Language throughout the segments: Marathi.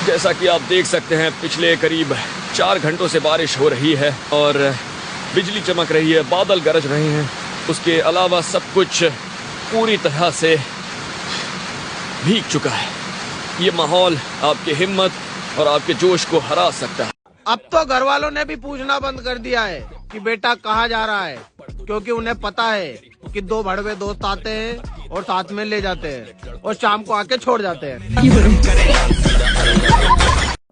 जैसा कि आप देख सकते हैं पिछले करीब 4 घंटों से बारिश हो रही है और बिजली चमक रही है, बादल गरज रहे हैं। उसके अलावा सब कुछ पूरी तरह से भीग चुका है। ये माहौल आपकी हिम्मत और आपके जोश को हरा सकता है। अब तो घर वालों ने भी पूछना बंद कर दिया है कि बेटा कहाँ जा रहा है, क्योंकि उन्हें पता है कि 2 भड़वे दोस्त आते हैं और साथ में ले जाते हैं और शाम को आके छोड़ जाते हैं।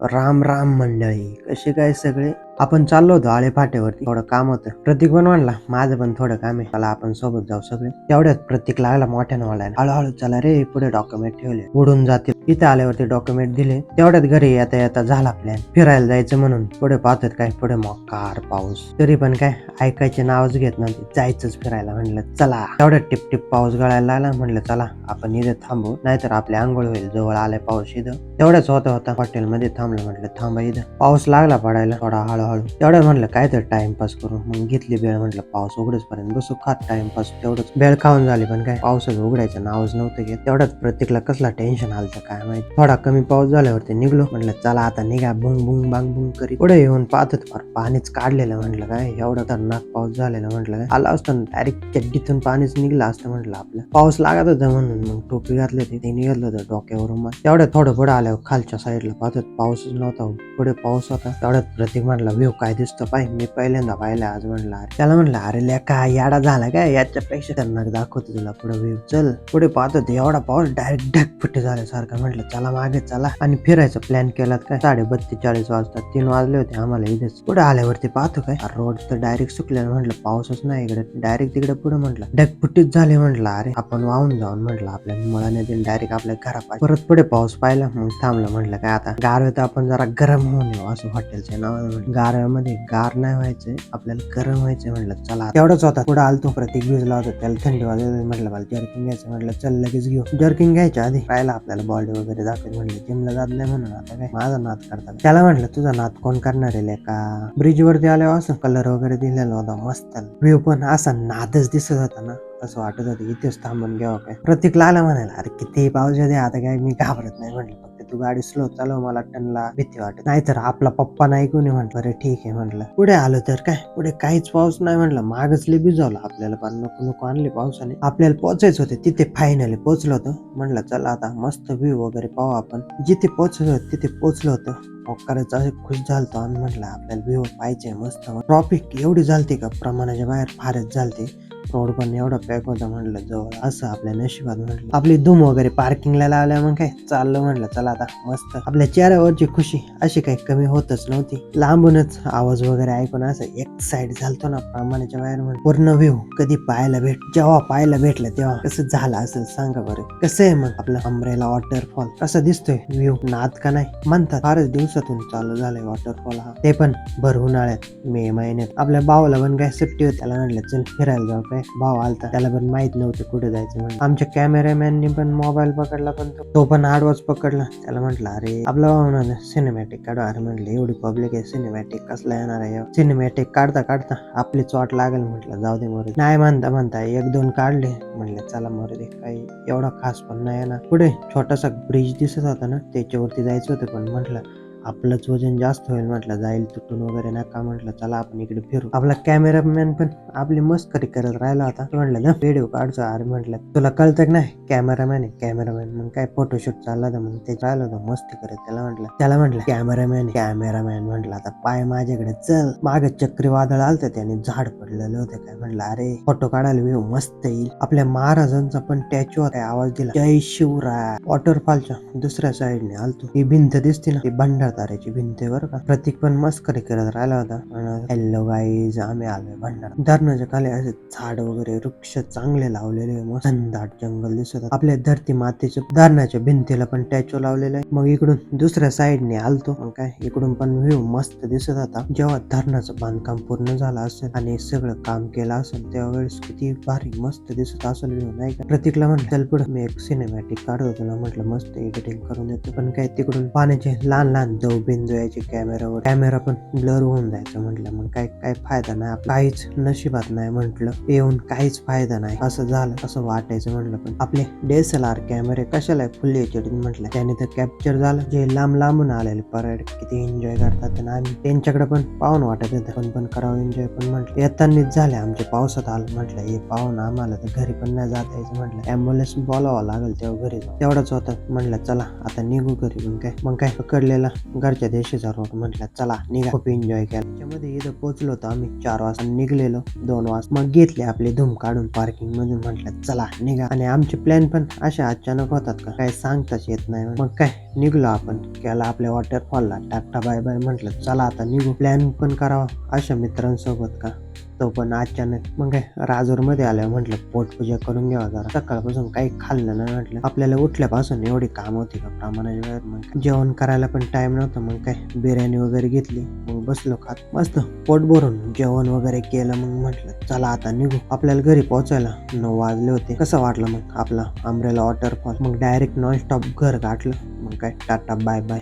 राम राम मंडळी, कसे काय सगळे? आपण चाललो होतो आळे फाट्यावरती, थोडं काम होतं. प्रतीक पण म्हणला माझं पण थोडं काम आहे, चला आपण सोबत जाऊ सगळे. तेवढ्यात प्रतीक लागला मोठ्यानं ओरडायला, हळूहळू चला रे, पुढे डॉक्युमेंट ठेवले, उडून जातील. इथे आल्यावरती डॉक्युमेंट दिले. तेवढ्यात घरी येता येता झाला प्लॅन फिरायला जायचं म्हणून. पुढे पाहतात काय, पुढे मोकार पाऊस. तरी पण काय ऐकायचे नावच घेत नव्हते, जायचंच फिरायला. म्हणलं चला. तेवढ्यात टिप टिप पाऊस गळायला लागला. म्हणलं चला आपण इथे थांबू, नाहीतर आपले आंघोळ होईल. जवळ आलाय पाऊस इथं. तेवढ्याच होता हॉटेलमध्ये थांबलं. म्हटलं थांबा इथं. पाऊस लागला पडायला थोडा हळूहळू. तेवढं म्हणलं काय तर टाइमपास करू. मग घेतली बेळ. म्हटलं पाऊस उघडेच पर्यंत बसू खात टाइमपास. तेवढंच बेळ खाऊन झाली, पण काय पावसाचं उघडायचं नावच नव्हतं घेत. तेवढ्यात प्रतीकला कसला टेन्शन आलं काय माहिती. थोडा कमी पाऊस झाल्यावरती निघलो. म्हटलं चला आता निघा. बुंग बुंग बांग बुंग करी पुढे येऊन पाहत फार पाणीच काढलेलं. म्हटलं काय एवढा खतरनाक पाऊस झालेला. म्हटलं काय आला असतं डायरेक्ट चड्डीतून पाणीच निघलं असतं. म्हटलं आपलं पाऊस लागत होता म्हणून मग टोपी घातली होती, ते निघालं होतं डोक्यावरून. तेवढ्या थोडं पुढे आल्यावर खालच्या साईडला पाहत पाऊसच नव्हता, पुढे पाऊस होता. तेवढ्यात प्रतीक म्हटला व्ह्यू काय दिसतं पाय, मी पहिल्यांदा पाहिलं आज. म्हणलं अरे त्याला म्हणलं अरे लेका याडा झाला काय, याच्यापेक्षा खतरनाक दाखवतो तुला पुढे व्ह्यू. चल पुढे पाहत होते एवढा पाऊस डायरेक्ट ढगफुटी झाल्यासारखं. म्हटलं चला मागे चला. आणि फिरायचा प्लॅन केलात काय 32:40 वाजता. 3 वाजले होते आम्हाला इथेच. पुढे आल्यावरती पाहतो काय रोड तर डायरेक्ट सुकलेला. म्हटलं पाऊसच नाही इकडे, डायरेक्ट तिकडे पुढे म्हटलं ढगफुटीच झाली. म्हटलं अरे आपण वाहून जाऊन म्हटलं आपल्या मळाने डायरेक्ट आपल्या घरापाय. परत पुढे पाऊस पाहिला, मग थांबलं. म्हटलं काय आता गारव्यात आपण जरा गरम होऊन येऊ, असं हॉटेलच्या नावानं. गारव्यामध्ये गार नाही व्हायचंय, आपल्याला गरम व्हायचंय. म्हटलं चला. तेवढाच होता पुढे आलतो. प्रतीक भिजला होता, त्याला थंडी वाजत. म्हटलं मला जर्किंग घ्यायचं. म्हटलं चल लगेच घेऊ. जर्किंग घ्यायच्या आधी राहिला आपल्याला बॉडी वगैरे दाखवत. म्हटलं जिमला जात नाही म्हणून आता काय माझा नाद करता. त्याला म्हटलं तुझा नाद कोण करणार आहे का. ब्रिज वरती आल्यावर असं कलर वगैरे दिलेला होता मस्त. व्ह्यू पण असा नादच दिसत होता ना, असं वाटत होतं इथेच थांबून घ्यावं काय. प्रतीक लागला म्हणाला अरे किती पाऊस येते आता काय मी घाबरत नाही. म्हटलं फक्त तू गाडी स्लो चालव, मला टनला भीती वाटत नाही तर आपला पप्पा नाही कोणी. म्हटलं अरे ठीक आहे. म्हटलं पुढे आलो तर काय पुढे काहीच पाऊस नाही. म्हटलं मागच लय भिजवलं आपल्याला, पण नको नको आणले पावसाने. आपल्याला पोहोचायचं होते तिथे, फायनली पोहोचलो होतो. म्हटलं चला आता मस्त व्ह्यू वगैरे पाहू आपण. जिथे पोहोचलो तिथे पोहोचलो होतो. करायचं असे खुश झालतो आम्ही. म्हटलं आपल्याला व्ह्यू पाहिजे मस्त. ट्रॉफिक एवढी झालती का प्रमाणाच्या बाहेर फारच झालती. रोड पण एवढा पॅक होता. म्हटलं जवळ असं आपल्या नशिबात. म्हटलं आपली धूम वगैरे पार्किंगला लावल्या. मग काय चाललं. म्हटलं चला आता मस्त. आपल्या चेहऱ्यावरची खुशी अशी काही कमी होतच नव्हती. लांबूनच आवाज वगैरे ऐकून असं एक साइड झालतो ना प्रमाणाच्या बाहेर. पूर्ण व्ह्यू कधी जेव्हा पाहायला भेटलं तेव्हा कसं झालं असेल सांगा बरं. कसं आहे मग आपलं अमरेला वॉटरफॉल कसं दिसतोय व्ह्यू, नाद का नाही म्हणतात. फारच दिवसातून चालू झालंय वॉटरफॉल हा, ते पण भर उन्हाळ्यात मे महिन्यात. आपल्या भावाला पण काय सुट्टी होती, त्याला म्हटलं चल फिरायला जाऊ. काय भाव आलता, त्याला पण माहित नव्हतं कुठे जायचं म्हणून. आमच्या कॅमेरामॅननी पण मोबाईल पकडला, पण तो पण आडवाच पकडला. त्याला म्हटलं अरे आपला भाऊ ना सिनेमॅटिक काढू. अरे म्हटलं एवढी पब्लिक आहे, सिनेमॅटिक कसला येणार आहे. सिनेमॅटिक काढता काढता आपलीच वाट लागेल. म्हटलं जाऊ दे मोरे. नाही म्हणता 1-2 काढले. म्हटलं चला मोरे दे, काही एवढा खास पण नाही ना. पुढे छोटासा ब्रिज दिसत होता ना, त्याच्यावरती जायचं होतं, पण म्हटलं आपलंच वजन जास्त होईल. म्हटलं जाईल तुटून वगैरे नका. म्हटलं चला आपण इकडे फिरू. आपला कॅमेरामॅन पण आपली मस्करी करत राहिला होता. म्हटलं ना व्हिडिओ काढतो. अरे म्हटलं तुला कळतं की नाही कॅमेरामॅन आहे. कॅमेरामॅन मग काय फोटोशूट चालला होता, मग ते राहिलं होतं मस्ती करत. त्याला म्हटलं कॅमेरामॅन म्हटलं आता पाय माझ्याकडे चल. मागे चक्रीवादळ आलतं, त्याने झाड पडलेलं होतं काय. म्हटलं अरे फोटो काढायला व्ह्यू मस्त येईल. आपल्या महाराजांचा पण टॅच्यू होता, आवाज दिला जय शिवराय. वॉटरफॉलच्या दुसऱ्या साईडने आलतो. ही भिंत दिसते ना, ती भंडारदाऱ्याची भिंत बरं का. प्रतीक पण मस्करी करत राहिला होता. हॅलो गाईज आम्ही आलोय भंडारा. धरणाच्या खाली असे झाड वगैरे वृक्ष चांगले लावलेले, मस्त दाट जंगल दिसत. आपल्या धरती मातेच्या धरणाच्या भिंतीला पण टॅचो लावलेला आहे. मग इकडून दुसऱ्या साईडने आलतो. मग काय इकडून पण व्ह्यू मस्त दिसत होता. जेव्हा धरणाचं बांधकाम पूर्ण झालं असेल आणि सगळं काम केलं असेल त्यावेळेस किती भारी मस्त दिसत असेल व्ह्यू नाही का. प्रतीकला म्हटलं चल पुढे मी एक सिनेमॅटिक काढतो तुला. म्हटलं मस्त एडिटिंग करून देतो. पण काय तिकडून पाण्याचे लहान लहान दव बिंदू यायचे कॅमेरावर, कॅमेरा पण ब्लर होऊन जायचं. म्हटलं मग काय फायदा नाही, काहीच नशिबात नाही. म्हटलं येऊन काहीच फायदा नाही, असं झालं असं वाटायचं. म्हटलं पण आपले DSLR कॅमेरे कशाला फुल एचडी म्हटलं, त्याने तर कॅप्चर झालं. जे लांबून आलेले पर्यटक किती एन्जॉय करतात आणि आम्ही त्यांच्याकडे पण पाहून वाटत होतं पण करावं एन्जॉय. पण म्हटलं येतानीच झाले आमचे पावसात आलं. म्हटलं हे पाहून आम्हाला तर घरी पण नाही जाता यायचं. म्हटलं ॲम्ब्युलन्स बोलावं लागेल तेव्हा घरी तेवढंच होतं. म्हटलं चला आता निघू घरी. मग काय पकडलेला घरच्या देशीचा रोड. म्हटलं चला निघा. खूप एन्जॉय केला. त्याच्यामध्ये इथं पोहोचलो होतो आम्ही 4 वाजता, निघलेलो 2 वाजता. मग घेतली आपली धूम काढून पार्किंग मधून. म्हटलं चला निघा. आणि आमचे प्लॅन पण असे अचानक होतात का काय सांगताच येत नाही. मग काय निघलो आपण, केला आपल्या वॉटरफॉलला टाटा बाय बाय. म्हटलं चला आता निघू. प्लॅन पण करावा अशा मित्रांसोबत का, तो पण अचानक. मग काय राजूर मध्ये आल्यावर म्हटलं पोटपूजा करून घ्यावा जरा, सकाळपासून काही खाल्लं नाही. म्हटलं आपल्याला उठल्यापासून एवढी काम होती का प्रमाणाच्या वेळेत. मग जेवण करायला पण टाइम नव्हता. मग काय बिर्याणी वगैरे घेतली, मग बसलो खात मस्त पोट भरून जेवण वगैरे केलं. मग म्हटलं चला आता निघू. आपल्याला घरी पोहोचायला 9 वाजले होते. कसं वाटलं मग आपला अमरेला वॉटरफॉल. मग डायरेक्ट नॉन स्टॉप घर गाठलं. मग काय टाटा बाय बाय.